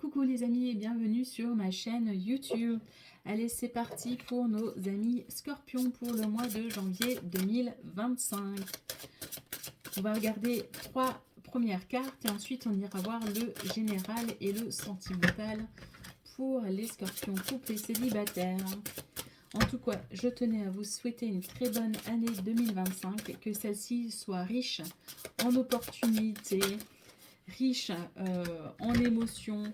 Coucou les amis et bienvenue sur ma chaîne YouTube. Allez, c'est parti pour nos amis Scorpions pour le mois de janvier 2025. On va regarder 3 premières cartes et ensuite on ira voir le général et le sentimental pour les Scorpions couples et célibataires. En tout cas, je tenais à vous souhaiter une très bonne année 2025, que celle-ci soit riche en opportunités, riche en émotions,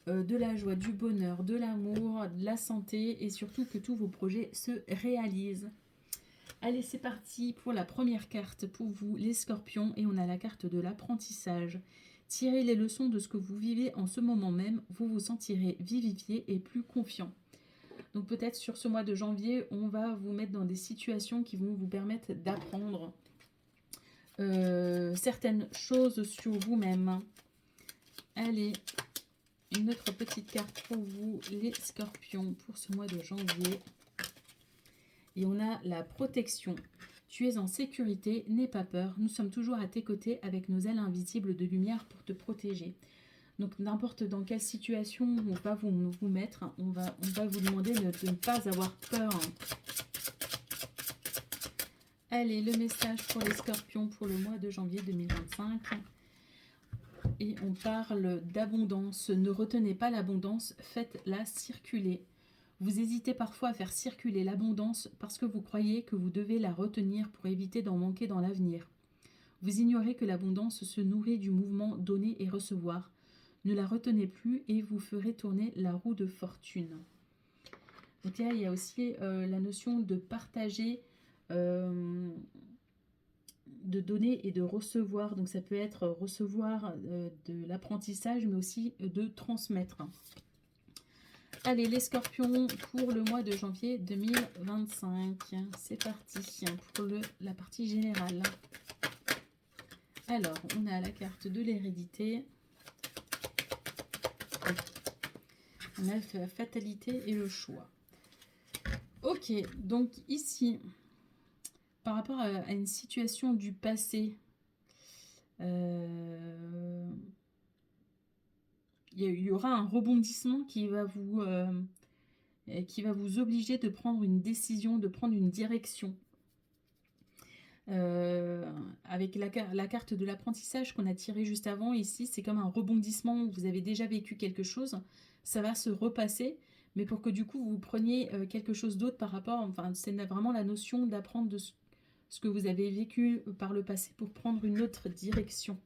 de la joie, du bonheur, de l'amour, de la santé et surtout que tous vos projets se réalisent. Allez, c'est parti pour la première carte pour vous les Scorpions et on a la carte de l'apprentissage. Tirez les leçons de ce que vous vivez en ce moment même, vous vous sentirez vivifié et plus confiant. Donc peut-être sur ce mois de janvier, on va vous mettre dans des situations qui vont vous permettre d'apprendre certaines choses sur vous-même. Allez, une autre petite carte pour vous, les Scorpions, pour ce mois de janvier. Et on a la protection. Tu es en sécurité, n'aie pas peur. Nous sommes toujours à tes côtés avec nos ailes invisibles de lumière pour te protéger. Donc n'importe dans quelle situation on va vous mettre, on va vous demander de ne pas avoir peur. Allez, le message pour les Scorpions pour le mois de janvier 2025. Et on parle d'abondance. Ne retenez pas l'abondance, faites-la circuler. Vous hésitez parfois à faire circuler l'abondance parce que vous croyez que vous devez la retenir pour éviter d'en manquer dans l'avenir. Vous ignorez que l'abondance se nourrit du mouvement donner et recevoir. Ne la retenez plus et vous ferez tourner la roue de fortune. Donc là, il y a aussi la notion de partager, de donner et de recevoir. Donc ça peut être recevoir de l'apprentissage, mais aussi de transmettre. Allez, les Scorpions, pour le mois de janvier 2025. C'est parti pour la partie générale. Alors, on a la carte de l'hérédité. On a la fatalité et le choix. Ok, donc ici, par rapport à une situation du passé, il y aura un rebondissement qui va vous obliger de prendre une décision, de prendre une direction. Avec la carte de l'apprentissage qu'on a tirée juste avant, ici, c'est comme un rebondissement. Vous avez déjà vécu quelque chose, ça va se repasser, mais pour que du coup vous preniez quelque chose d'autre par rapport, enfin c'est vraiment la notion d'apprendre de ce que vous avez vécu par le passé pour prendre une autre direction.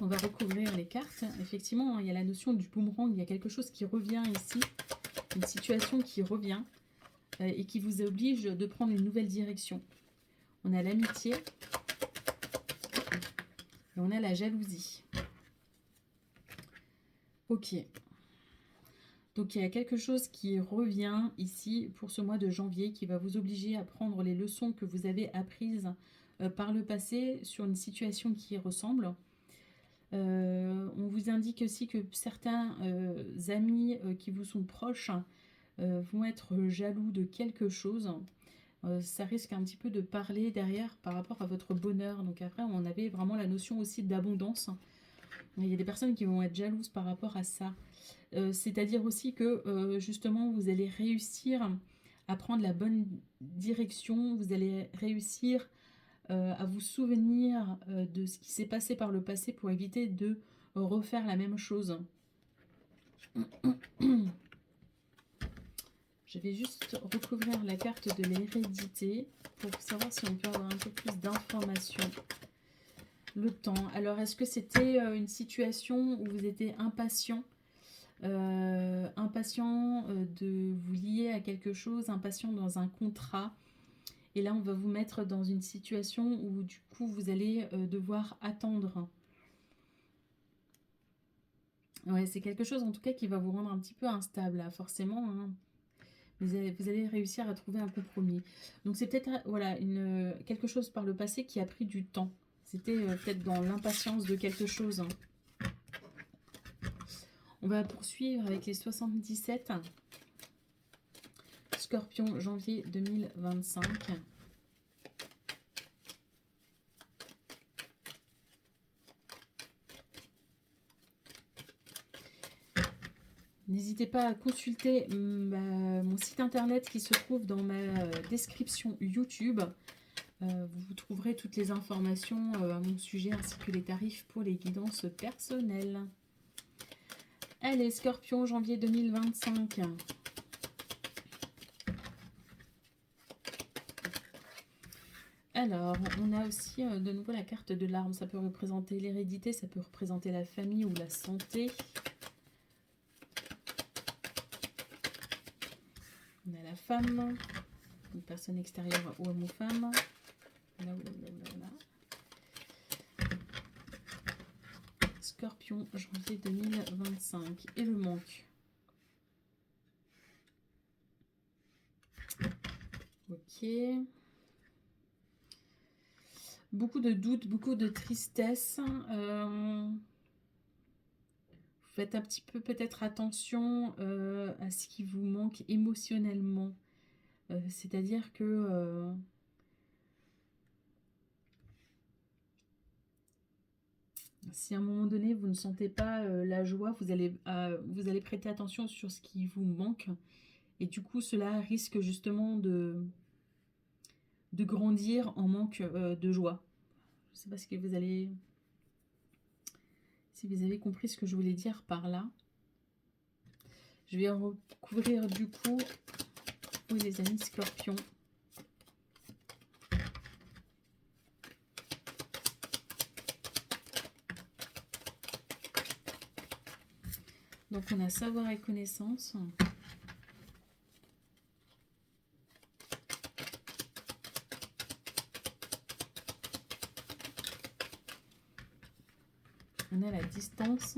On va recouvrir les cartes. Effectivement, il y a la notion du boomerang, il y a quelque chose qui revient ici, une situation qui revient et qui vous oblige de prendre une nouvelle direction. On a l'amitié et on a la jalousie. Ok. Donc il y a quelque chose qui revient ici pour ce mois de janvier qui va vous obliger à prendre les leçons que vous avez apprises par le passé sur une situation qui ressemble. On vous indique aussi que certains amis qui vous sont proches vont être jaloux de quelque chose. Ça risque un petit peu de parler derrière par rapport à votre bonheur. Donc après, on avait vraiment la notion aussi d'abondance. Il y a des personnes qui vont être jalouses par rapport à ça. C'est-à-dire aussi que justement, vous allez réussir à prendre la bonne direction. Vous allez réussir à vous souvenir de ce qui s'est passé par le passé pour éviter de refaire la même chose. Je vais juste recouvrir la carte de l'hérédité pour savoir si on peut avoir un peu plus d'informations. Le temps. Alors, est-ce que c'était une situation où vous étiez impatient de vous lier à quelque chose, impatient dans un contrat? Et là, on va vous mettre dans une situation où du coup, vous allez devoir attendre. Ouais, c'est quelque chose en tout cas qui va vous rendre un petit peu instable, là, forcément. Hein. Vous allez réussir à trouver un compromis. Donc c'est peut-être voilà, quelque chose par le passé qui a pris du temps. C'était peut-être dans l'impatience de quelque chose. Hein. On va poursuivre avec les 77. Scorpion, janvier 2025. N'hésitez pas à consulter mon site internet qui se trouve dans ma description YouTube. Vous trouverez toutes les informations à mon sujet ainsi que les tarifs pour les guidances personnelles. Allez, Scorpion, janvier 2025. Alors, on a aussi de nouveau la carte de l'arme. Ça peut représenter l'hérédité, ça peut représenter la famille ou la santé. On a la femme, une personne extérieure ou homme ou femme. Là. Scorpion, janvier 2025. Et le manque. Ok. Beaucoup de doutes, beaucoup de tristesse. Faites un petit peu peut-être attention à ce qui vous manque émotionnellement. C'est-à-dire que si à un moment donné vous ne sentez pas la joie, vous allez prêter attention sur ce qui vous manque. Et du coup, cela risque justement de grandir en manque de joie. Je ne sais pas si vous avez compris ce que je voulais dire par là. Je vais recouvrir du coup, oui les amis Scorpions. Donc on a savoir et connaissance. On a la distance.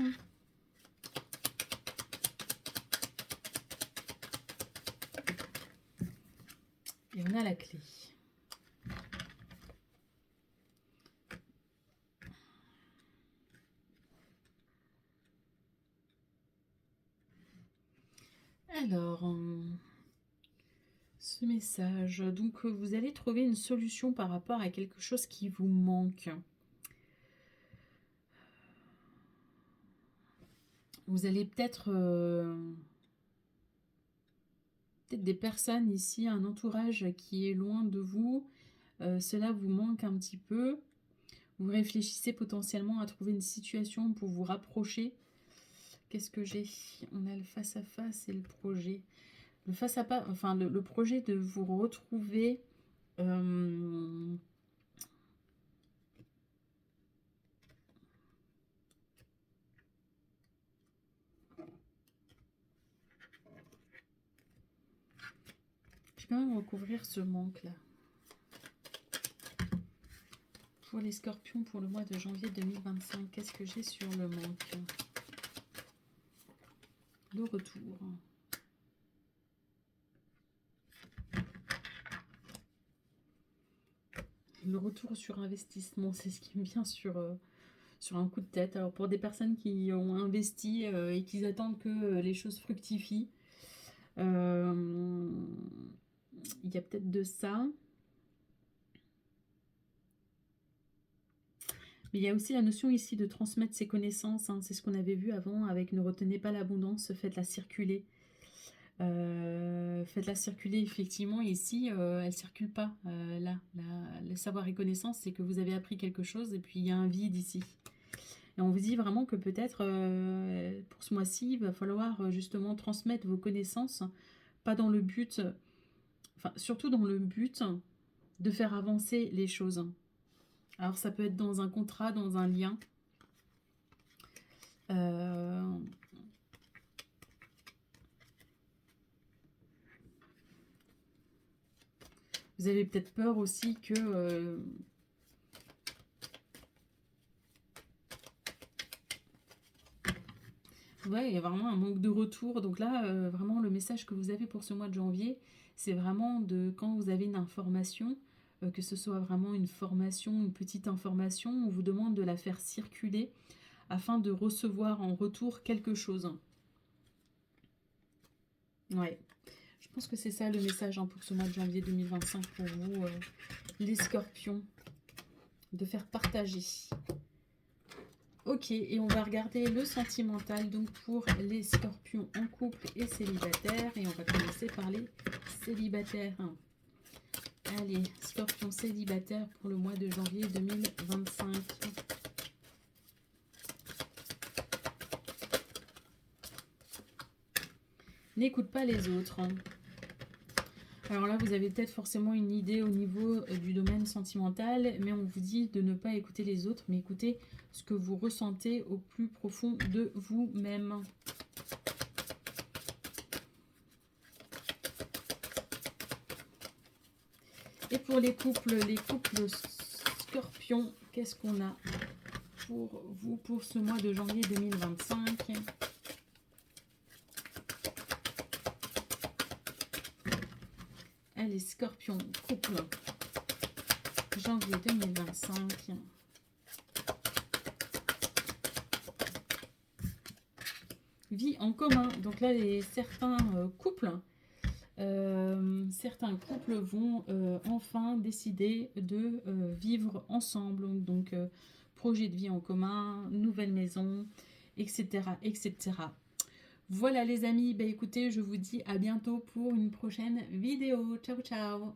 Et on a la clé. Alors, ce message, donc vous allez trouver une solution par rapport à quelque chose qui vous manque. Vous allez peut-être des personnes ici, un entourage qui est loin de vous. Cela vous manque un petit peu. Vous réfléchissez potentiellement à trouver une situation pour vous rapprocher. Qu'est-ce que j'ai? On a le face-à-face et le projet. Le face-à-face, enfin le projet de vous retrouver... Je vais quand même recouvrir ce manque-là. Pour les Scorpions, pour le mois de janvier 2025, qu'est-ce que j'ai sur le manque? Le retour. Le retour sur investissement, c'est ce qui me vient sur un coup de tête. Alors pour des personnes qui ont investi et qui attendent que les choses fructifient, il y a peut-être de ça. Mais il y a aussi la notion ici de transmettre ses connaissances. Hein. C'est ce qu'on avait vu avant avec ne retenez pas l'abondance, faites-la circuler. Faites-la circuler effectivement. Ici, elle ne circule pas. Là, le savoir et connaissance, c'est que vous avez appris quelque chose et puis il y a un vide ici. Et on vous dit vraiment que peut-être pour ce mois-ci, il va falloir justement transmettre vos connaissances, pas dans le but, enfin surtout dans le but de faire avancer les choses. Alors ça peut être dans un contrat, dans un lien. Vous avez peut-être peur aussi que... ouais, il y a vraiment un manque de retour. Donc là, vraiment, le message que vous avez pour ce mois de janvier, c'est vraiment de quand vous avez une information, que ce soit vraiment une formation, une petite information, on vous demande de la faire circuler afin de recevoir en retour quelque chose. Ouais, je pense que c'est ça le message hein, pour ce mois de janvier 2025 pour vous, les Scorpions, de faire partager. Ok, et on va regarder le sentimental donc pour les scorpions en couple et célibataires. Et on va commencer par les célibataires. Allez, scorpion célibataire pour le mois de janvier 2025. N'écoute pas les autres. Alors là, vous avez peut-être forcément une idée au niveau du domaine sentimental, mais on vous dit de ne pas écouter les autres, mais écoutez ce que vous ressentez au plus profond de vous-même. Et pour les couples scorpions, qu'est-ce qu'on a pour vous pour ce mois de janvier 2025 ? Allez, scorpion, couple, janvier 2025. Vie en commun. Donc là, certains couples vont enfin décider de vivre ensemble. Donc, projet de vie en commun, nouvelle maison, etc. etc. Voilà les amis, bah, écoutez, je vous dis à bientôt pour une prochaine vidéo. Ciao, ciao!